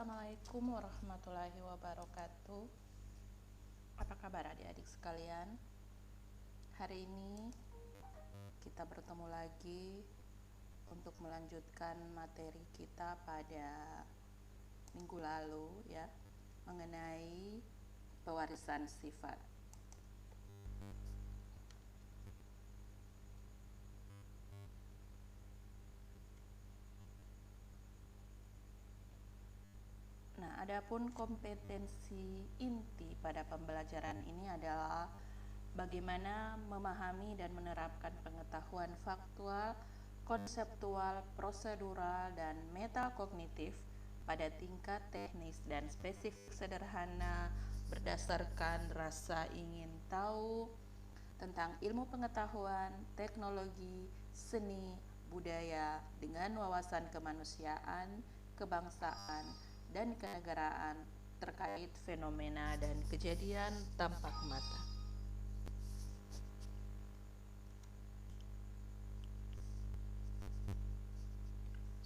Assalamualaikum warahmatullahi wabarakatuh. Apa kabar adik-adik sekalian? Hari ini kita bertemu lagi untuk melanjutkan materi kita pada minggu lalu ya, mengenai pewarisan sifat. Nah, adapun kompetensi inti pada pembelajaran ini adalah bagaimana memahami dan menerapkan pengetahuan faktual, konseptual, prosedural, dan metakognitif pada tingkat teknis dan spesifik sederhana berdasarkan rasa ingin tahu tentang ilmu pengetahuan, teknologi, seni, budaya dengan wawasan kemanusiaan, kebangsaan, dan kenegaraan terkait fenomena dan kejadian tampak mata.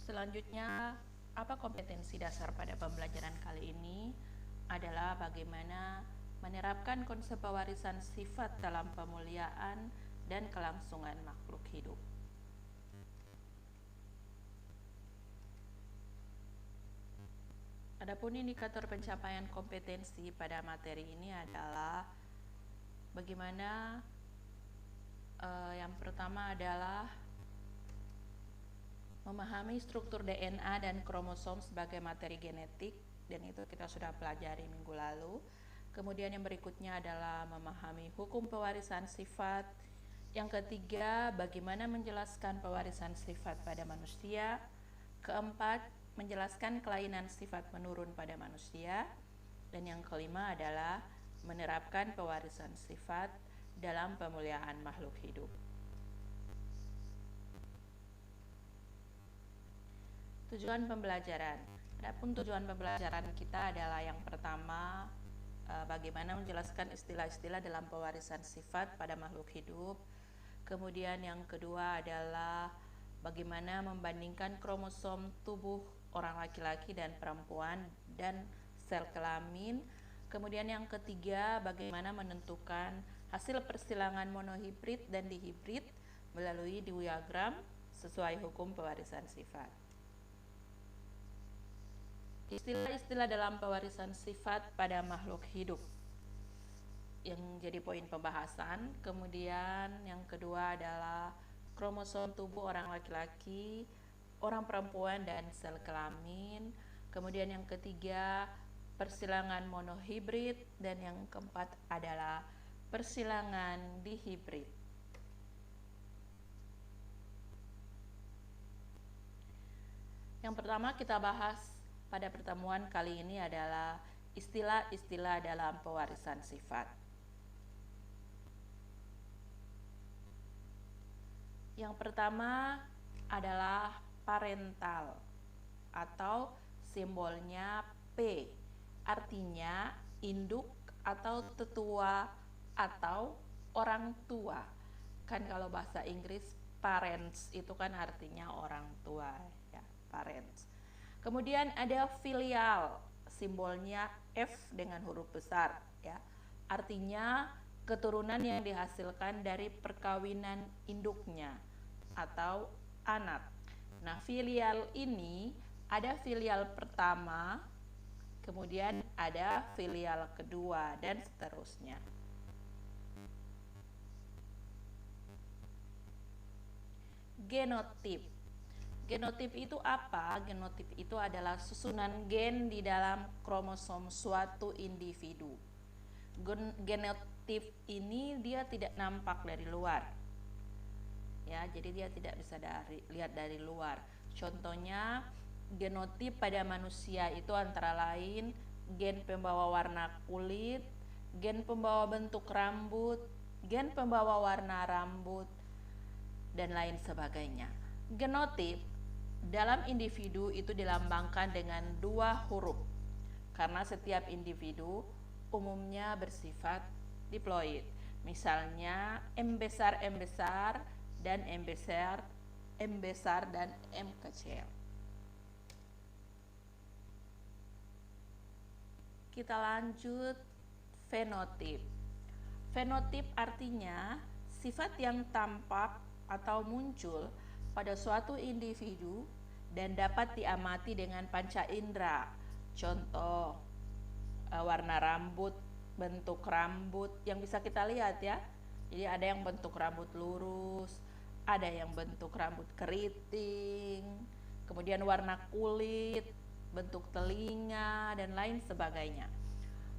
Selanjutnya, apa kompetensi dasar pada pembelajaran kali ini adalah bagaimana menerapkan konsep pewarisan sifat dalam pemuliaan dan kelangsungan makhluk hidup. Adapun indikator pencapaian kompetensi pada materi ini adalah bagaimana yang pertama adalah memahami struktur DNA dan kromosom sebagai materi genetik, dan itu kita sudah pelajari minggu lalu. Kemudian yang berikutnya adalah memahami hukum pewarisan sifat. Yang ketiga, bagaimana menjelaskan pewarisan sifat pada manusia. Keempat, menjelaskan kelainan sifat menurun pada manusia. Dan yang kelima adalah menerapkan pewarisan sifat dalam pemuliaan makhluk hidup. Tujuan pembelajaran. Adapun tujuan pembelajaran kita adalah yang pertama, bagaimana menjelaskan istilah-istilah dalam pewarisan sifat pada makhluk hidup. Kemudian yang kedua adalah bagaimana membandingkan kromosom tubuh orang laki-laki dan perempuan dan sel kelamin. Kemudian yang ketiga, bagaimana menentukan hasil persilangan monohibrid dan dihibrid melalui diagram sesuai hukum pewarisan sifat. Istilah-istilah dalam pewarisan sifat pada makhluk hidup yang jadi poin pembahasan. Kemudian yang kedua adalah kromosom tubuh orang laki-laki, orang perempuan, dan sel kelamin. Kemudian yang ketiga, persilangan monohibrid, dan yang keempat adalah persilangan dihibrid. Yang pertama kita bahas pada pertemuan kali ini adalah istilah-istilah dalam pewarisan sifat. Yang pertama adalah parental atau simbolnya P, artinya induk atau tetua atau orang tua. Kan kalau bahasa Inggris parents itu kan artinya orang tua ya, parents. Kemudian ada filial, simbolnya F dengan huruf besar ya. Artinya keturunan yang dihasilkan dari perkawinan induknya atau anak. Nah, filial ini ada filial pertama, kemudian ada filial kedua, dan seterusnya. Genotip. Genotip itu apa? Genotip itu adalah susunan gen di dalam kromosom suatu individu. Genotip ini dia tidak nampak dari luar. Ya, jadi dia tidak bisa lihat dari luar. Contohnya, genotip pada manusia itu antara lain gen pembawa warna kulit, gen pembawa bentuk rambut, gen pembawa warna rambut, dan lain sebagainya. Genotip dalam individu itu dilambangkan dengan 2 huruf karena setiap individu umumnya bersifat diploid. Misalnya M besar dan M besar dan M kecil. kita lanjut fenotip. Fenotip artinya sifat yang tampak atau muncul pada suatu individu dan dapat diamati dengan panca indera. Contoh, warna rambut, bentuk rambut yang bisa kita lihat ya. Jadi ada yang bentuk rambut lurus, ada yang bentuk rambut keriting, kemudian warna kulit, bentuk telinga, dan lain sebagainya.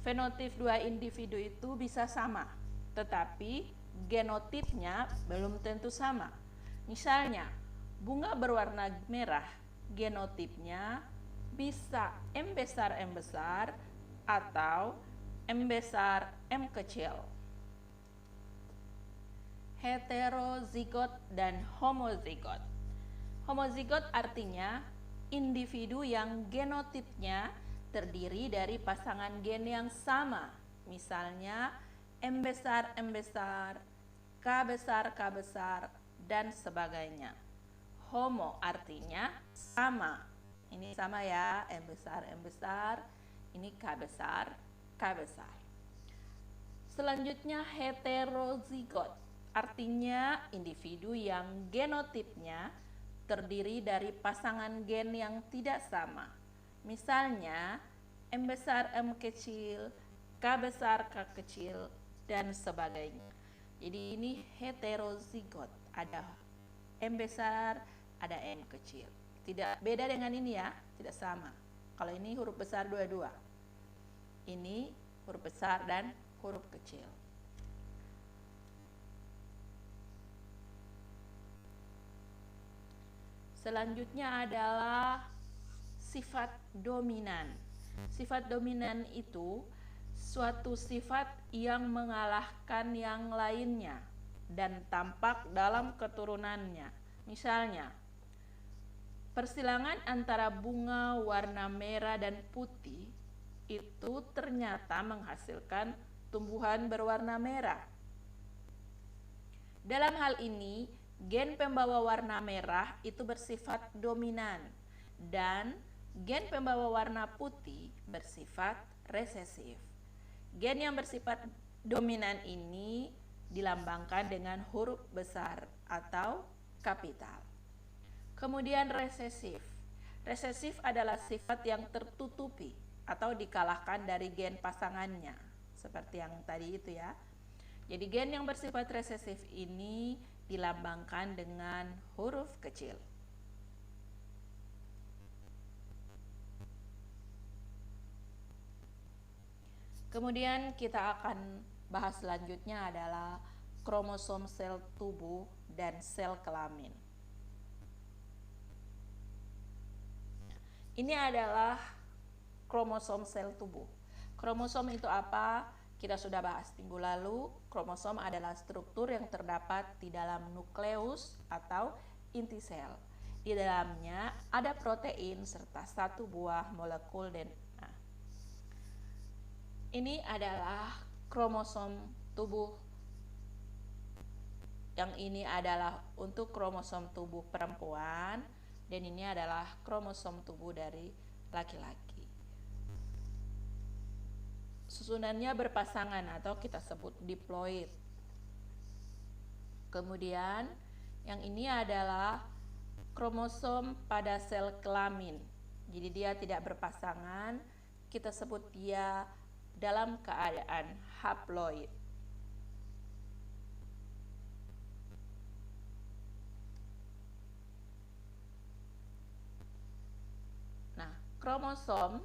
Fenotip dua individu itu bisa sama, tetapi genotipnya belum tentu sama. Misalnya, bunga berwarna merah, genotipnya bisa M besar atau M besar M kecil. Heterozigot dan homozigot. Homozigot artinya individu yang genotipnya terdiri dari pasangan gen yang sama. Misalnya M besar, K besar, dan sebagainya. Homo artinya sama. Ini sama ya, M besar, ini K besar. Selanjutnya heterozigot, artinya individu yang genotipnya terdiri dari pasangan gen yang tidak sama. Misalnya M besar, M kecil, K besar, K kecil, dan sebagainya. Jadi ini heterozigot, ada M besar, ada M kecil. Tidak beda dengan ini ya, tidak sama. Kalau ini huruf besar dua-dua. Ini huruf besar dan huruf kecil. Selanjutnya adalah sifat dominan. Sifat dominan itu suatu sifat yang mengalahkan yang lainnya dan tampak dalam keturunannya. Misalnya, persilangan antara bunga warna merah dan putih itu ternyata menghasilkan tumbuhan berwarna merah. Dalam hal ini, gen pembawa warna merah itu bersifat dominan dan gen pembawa warna putih bersifat resesif. Gen yang bersifat dominan ini dilambangkan dengan huruf besar atau kapital. Kemudian resesif. Resesif adalah sifat yang tertutupi atau dikalahkan dari gen pasangannya. Seperti yang tadi itu ya. Jadi gen yang bersifat resesif ini dilambangkan dengan huruf kecil. Kemudian kita akan bahas selanjutnya adalah kromosom sel tubuh dan sel kelamin. Ini adalah kromosom sel tubuh. Kromosom itu apa? Kita sudah bahas minggu lalu. Kromosom adalah struktur yang terdapat di dalam nukleus atau inti sel. Di dalamnya ada protein serta satu buah molekul DNA. Ini adalah kromosom tubuh. Yang ini adalah untuk kromosom tubuh perempuan dan ini adalah kromosom tubuh dari laki-laki. Susunannya berpasangan atau kita sebut diploid. Kemudian yang ini adalah kromosom pada sel kelamin. Jadi dia tidak berpasangan, kita sebut dia dalam keadaan haploid. Nah, kromosom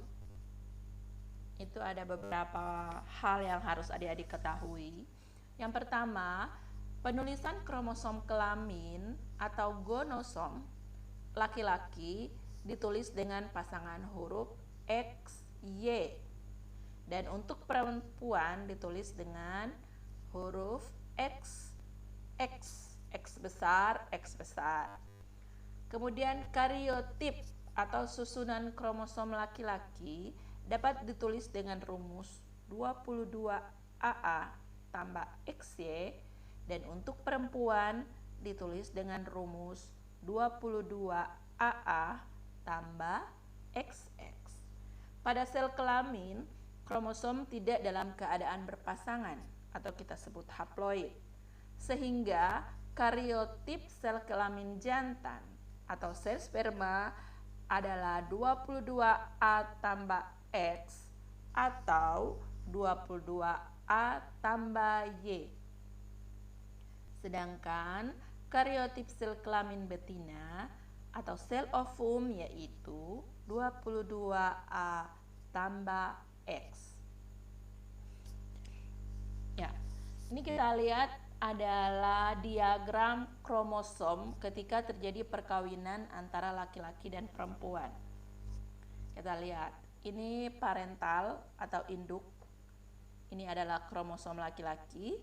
itu ada beberapa hal yang harus adik-adik ketahui. Yang pertama, penulisan kromosom kelamin atau gonosom laki-laki ditulis dengan pasangan huruf X, Y. Dan untuk perempuan ditulis dengan huruf X, X besar. Kemudian kariotip atau susunan kromosom laki-laki dapat ditulis dengan rumus 22AA tambah XY, dan untuk perempuan ditulis dengan rumus 22AA tambah XX. Pada sel kelamin kromosom tidak dalam keadaan berpasangan atau kita sebut haploid, sehingga kariotip sel kelamin jantan atau sel sperma adalah 22A tambah X atau 22A tambah Y. Sedangkan kariotip sel kelamin betina atau sel ovum yaitu 22A tambah X. Ya, ini kita lihat adalah diagram kromosom ketika terjadi perkawinan antara laki-laki dan perempuan. Kita lihat, ini parental atau induk. Ini adalah kromosom laki-laki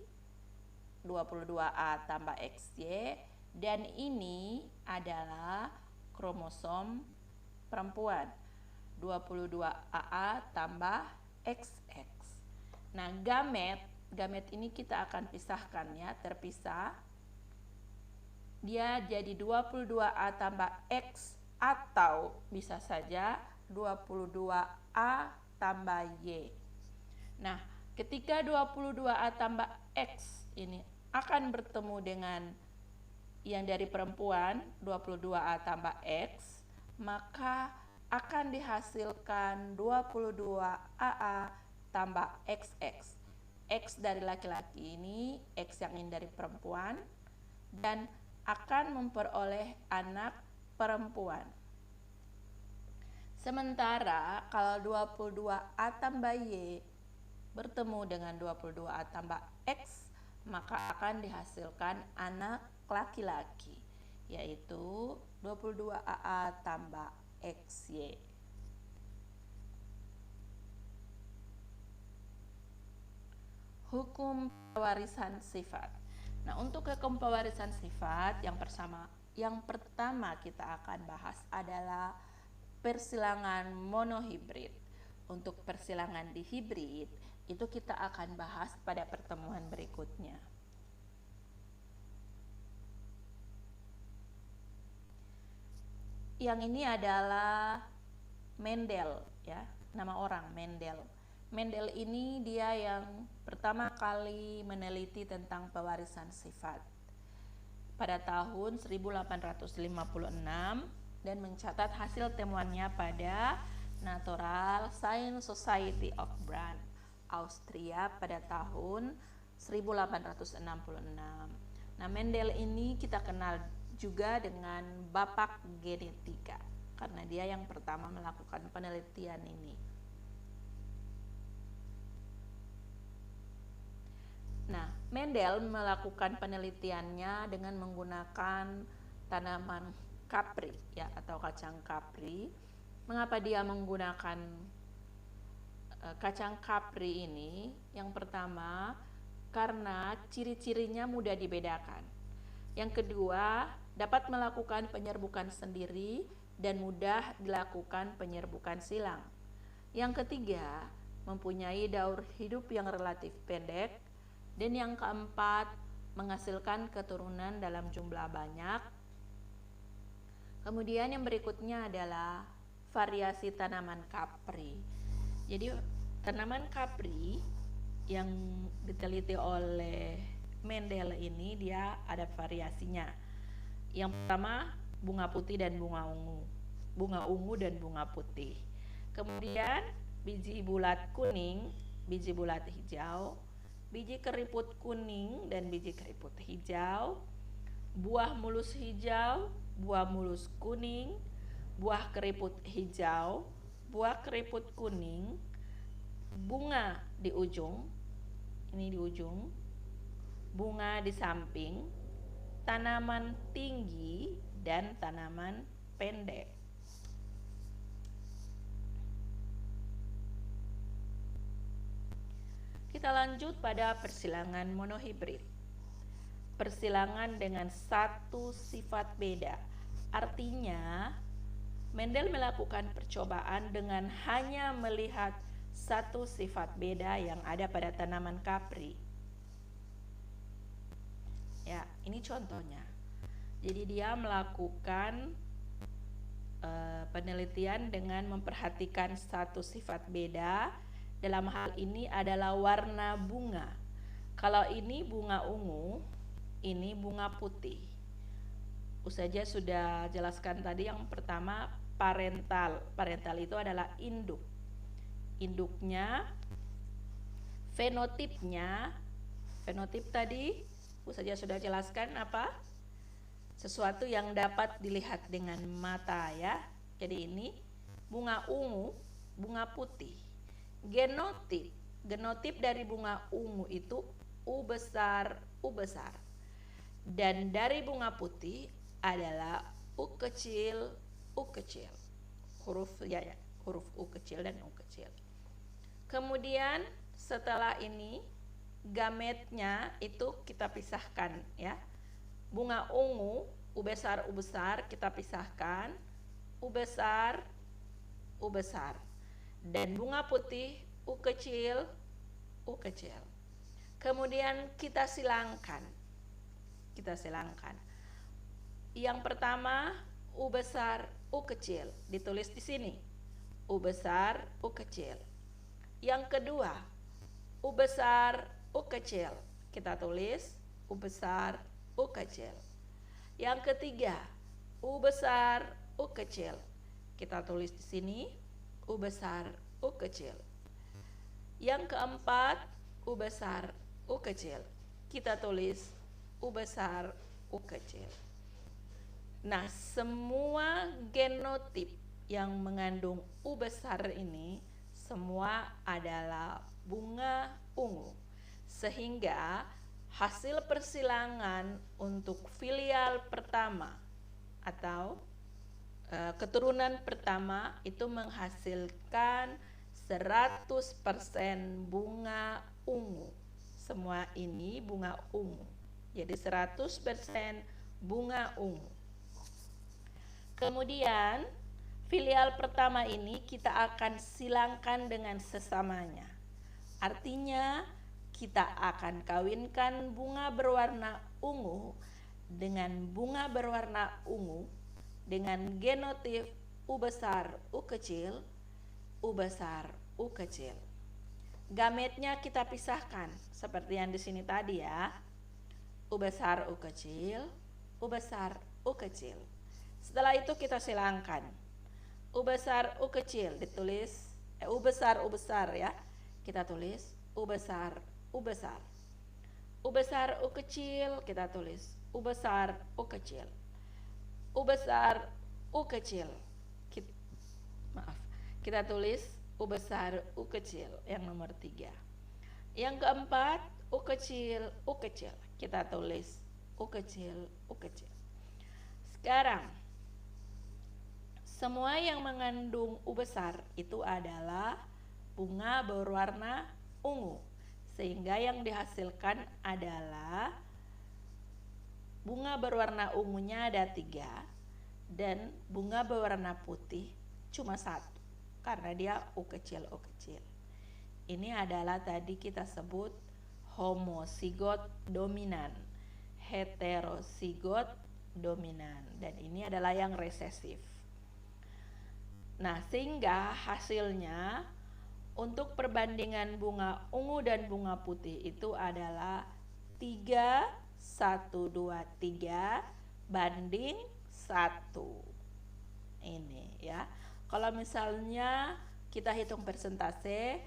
22A tambah XY, dan ini adalah kromosom perempuan 22AA tambah XX. Nah, gamet ini kita akan pisahkan ya, terpisah. Dia jadi 22A tambah X atau bisa saja 22A tambah Y. Nah, ketika 22A tambah X ini akan bertemu dengan yang dari perempuan 22A tambah X, maka akan dihasilkan 22AA tambah XX. X dari laki-laki ini, X yang ini dari perempuan, dan akan memperoleh anak perempuan. Sementara kalau 22A tambah Y bertemu dengan 22A tambah X, maka akan dihasilkan anak laki-laki, yaitu 22AA tambah XY. Hukum pewarisan sifat. Nah, untuk hukum pewarisan sifat yang pertama kita akan bahas adalah persilangan monohibrid. Untuk persilangan dihibrid itu kita akan bahas pada pertemuan berikutnya. Yang ini adalah Mendel ya, nama orang Mendel. Mendel ini dia yang pertama kali meneliti tentang pewarisan sifat pada tahun 1856 dan mencatat hasil temuannya pada Natural Science Society of Bern, Austria pada tahun 1866. Nah, Mendel ini kita kenal juga dengan bapak genetika karena dia yang pertama melakukan penelitian ini. Nah, Mendel melakukan penelitiannya dengan menggunakan tanaman kapri ya, atau kacang kapri. Mengapa dia menggunakan kacang kapri ini? Yang pertama, karena ciri-cirinya mudah dibedakan. Yang kedua, dapat melakukan penyerbukan sendiri dan mudah dilakukan penyerbukan silang. Yang ketiga, mempunyai daur hidup yang relatif pendek. Dan yang keempat, menghasilkan keturunan dalam jumlah banyak. Kemudian yang berikutnya adalah variasi tanaman kapri. Jadi tanaman kapri yang diteliti oleh Mendel ini dia ada variasinya. Yang pertama, bunga putih dan bunga ungu. Bunga ungu dan bunga putih. Kemudian biji bulat kuning, biji bulat hijau, biji keriput kuning dan biji keriput hijau, buah mulus hijau, buah mulus kuning, buah keriput hijau, buah keriput kuning, bunga di ujung, ini di ujung, bunga di samping, tanaman tinggi dan tanaman pendek. Kita lanjut pada persilangan monohibrid. Persilangan dengan satu sifat beda. Artinya, Mendel melakukan percobaan dengan hanya melihat satu sifat beda yang ada pada tanaman kapri. Ya, ini contohnya. Jadi dia melakukan penelitian dengan memperhatikan satu sifat beda dalam hal ini adalah warna bunga. Kalau ini bunga ungu, ini bunga putih. Saja sudah jelaskan tadi yang pertama parental. Parental itu adalah induk. Induknya, fenotipnya, fenotip tadi saja sudah jelaskan apa? Sesuatu yang dapat dilihat dengan mata ya. Jadi ini bunga ungu, bunga putih. Genotip, genotip dari bunga ungu itu U besar, U besar. Dan dari bunga putih adalah U kecil, U kecil. Huruf U kecil dan U kecil. Kemudian setelah ini gametnya itu kita pisahkan ya. Bunga ungu U besar kita pisahkan, U besar, U besar. Dan bunga putih U kecil, U kecil. Kemudian kita silangkan. Yang pertama U besar, U kecil, ditulis di sini. U besar, U kecil. Yang kedua U besar, U kecil, kita tulis U besar, U kecil. Yang ketiga U besar, U kecil, kita tulis di sini U besar, U kecil. Yang keempat U besar, U kecil, kita tulis U besar, U kecil. Nah, semua genotip yang mengandung U besar ini semua adalah bunga ungu. Sehingga hasil persilangan untuk filial pertama atau keturunan pertama itu menghasilkan 100% bunga ungu. Semua ini bunga ungu. Jadi 100% bunga ungu. Kemudian filial pertama ini kita akan silangkan dengan sesamanya. Artinya kita akan kawinkan bunga berwarna ungu dengan bunga berwarna ungu dengan genotip U besar, U kecil, U besar, U kecil. Gametnya kita pisahkan seperti yang di sini tadi ya. U besar, U kecil, U besar, U kecil. Setelah itu kita silangkan. U besar, U kecil ditulis U besar ya. Kita tulis U besar, U besar. U besar, U kecil kita tulis U besar, U kecil. U besar, U kecil. Kita tulis U besar, U kecil yang nomor 3. Yang keempat U kecil, U kecil. Kita tulis U kecil, U kecil. Sekarang semua yang mengandung U besar itu adalah bunga berwarna ungu. Sehingga yang dihasilkan adalah bunga berwarna ungunya ada 3 dan bunga berwarna putih cuma 1 karena dia U kecil, U kecil. Ini adalah tadi kita sebut homozigot dominan, heterozigot dominan, dan ini adalah yang resesif. Nah, sehingga hasilnya untuk perbandingan bunga ungu dan bunga putih itu adalah 3, 1, 2, 3 banding 1. Ini ya. Kalau misalnya kita hitung persentase,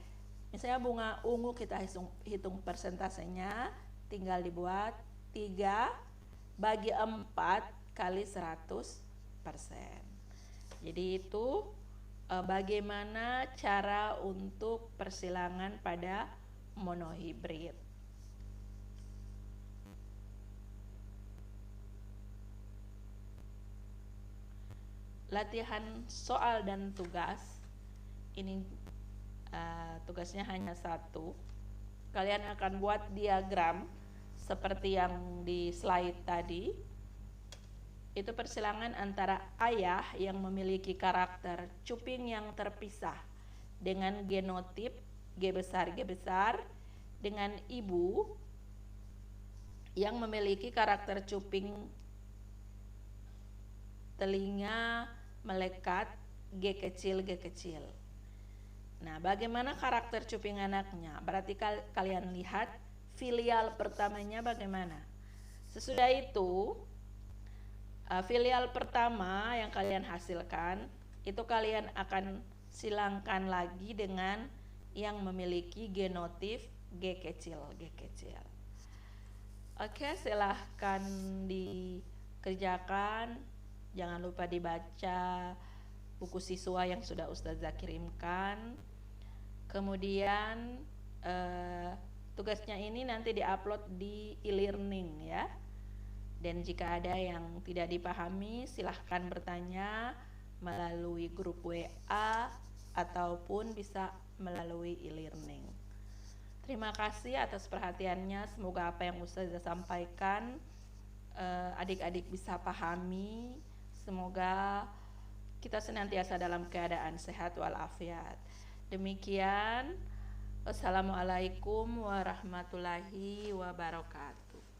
misalnya bunga ungu kita hitung persentasenya, tinggal dibuat 3 bagi 4 kali 100%. Jadi itu bagaimana cara untuk persilangan pada monohibrid. Latihan soal dan tugas. Ini tugasnya hanya 1. Kalian akan buat diagram seperti yang di slide tadi. Itu persilangan antara ayah yang memiliki karakter cuping yang terpisah dengan genotip G besar dengan ibu yang memiliki karakter cuping telinga melekat G kecil. Nah, bagaimana karakter cuping anaknya? Berarti kalian lihat filial pertamanya bagaimana. Sesudah itu, filial pertama yang kalian hasilkan, itu kalian akan silangkan lagi dengan yang memiliki genotip G kecil. Oke, silahkan dikerjakan. Jangan lupa dibaca buku siswa yang sudah Ustazah kirimkan. Kemudian tugasnya ini nanti diupload di e-learning ya. Dan jika ada yang tidak dipahami, silahkan bertanya melalui grup WA ataupun bisa melalui e-learning. Terima kasih atas perhatiannya. Semoga apa yang Ustazah sampaikan adik-adik bisa pahami. Semoga kita senantiasa dalam keadaan sehat walafiat. Demikian. Wassalamualaikum warahmatullahi wabarakatuh.